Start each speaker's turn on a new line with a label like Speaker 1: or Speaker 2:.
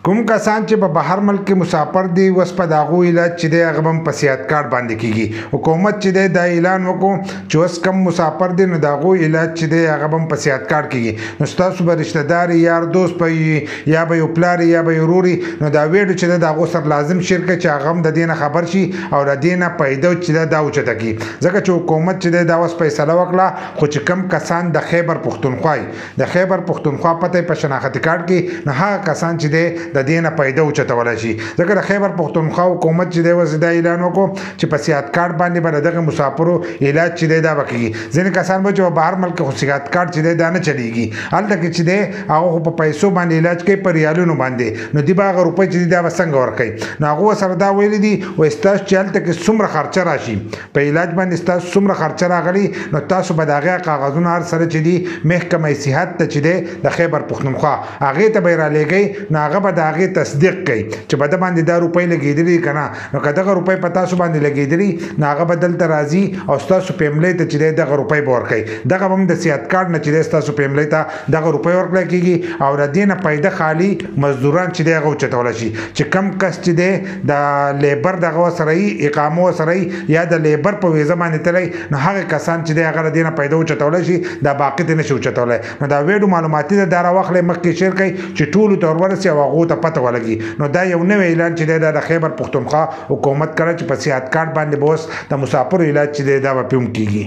Speaker 1: کوم کسان چې په بهر ملک مسافر دي اوس په دغه علاج چې دی هغه هم په صحت کارت باندې کیږي. حکومت چې دی دا اعلان وکړو چې اوس کم مسافر دي نو دغه علاج چې دی هغه هم په صحت کارت کیږي. نو ستاسو به رشتہ دار یار دوست په یا به یو پلار یا به یو روري نو دا ویډیو چې دغه سر لازم شرکت چې هغه هم د دینه خبر شي او د دینه پیدا چې دا اوچته کی ځکه چې حکومت چې دا اوس فیصله وکړه خو چې کم کسان د خیبر پختونخوا پته په شناخت کارت کې نه هغه کسان چې دی د دینه پیدا اوچتول شي ځکه د خیبر پختونخوا حکومت چې دی اوس دا اعلان وکړو چې په صحت کارت باندې به دغه مسافرو علاج چې دی دا وکړي. ځینې کسان به چې بهر ملک خو صحت کارت چې دی دا نه چلیږي هلته کې چې دی هغه په پیسو باندې علاج کوي په ریالونو باندې نو دی به هغه روپۍ چې دی دا به څنګه ورکوي. نو هغه سره دا ویلي دي و ستاسو چې هلته کې څومره خرچه راشي په علاج باندې ستاسو څومره خرچه راغلي نو تاسو به د هغې کاغذونه هر سره چې دي محکمه صحت ته چې دی د خیبر پختونخوا هغې ته به یې رالیږئ نو هغه به د هغې تصدیق کوي چې په ده باندې دا روپۍ لګېدلي که نه نو که دغه روپۍ په تاسو باندې لګېدلي نو هغه به دلته راځي او ستاسو فیملی ته چې دی دغه روپۍ به ورکوي. دغه به هم د صحت کارت نه چې دی ستاسو فیملی ته دغه روپۍ ورکړی کېږي او د دې نه پیدا خالي مزدوران چې دی هغه اوچتولی شي چې کم کس چې دی د لیبر دغه ورسره وي اقامه ورسره وي یا د لیبر په ویزه باندې تللی نو هغه کسان چې دی هغه د دې نه پیدا اوچتولی شي دا باقي ته نه شي اوچتولی. نو دا ویډیو معلوماتي ده دا راواخلئ مخکې شیر کړئ چې ټولو ته ورورسي او هغو ته پته ولګي. نو دا یو نوی اعلان چې دی دا د خیبر پختونخوا حکومت کړی چې په صحت کارت باندې به اوس د مسافرو علاج چې دی دا به پې هم کېږي.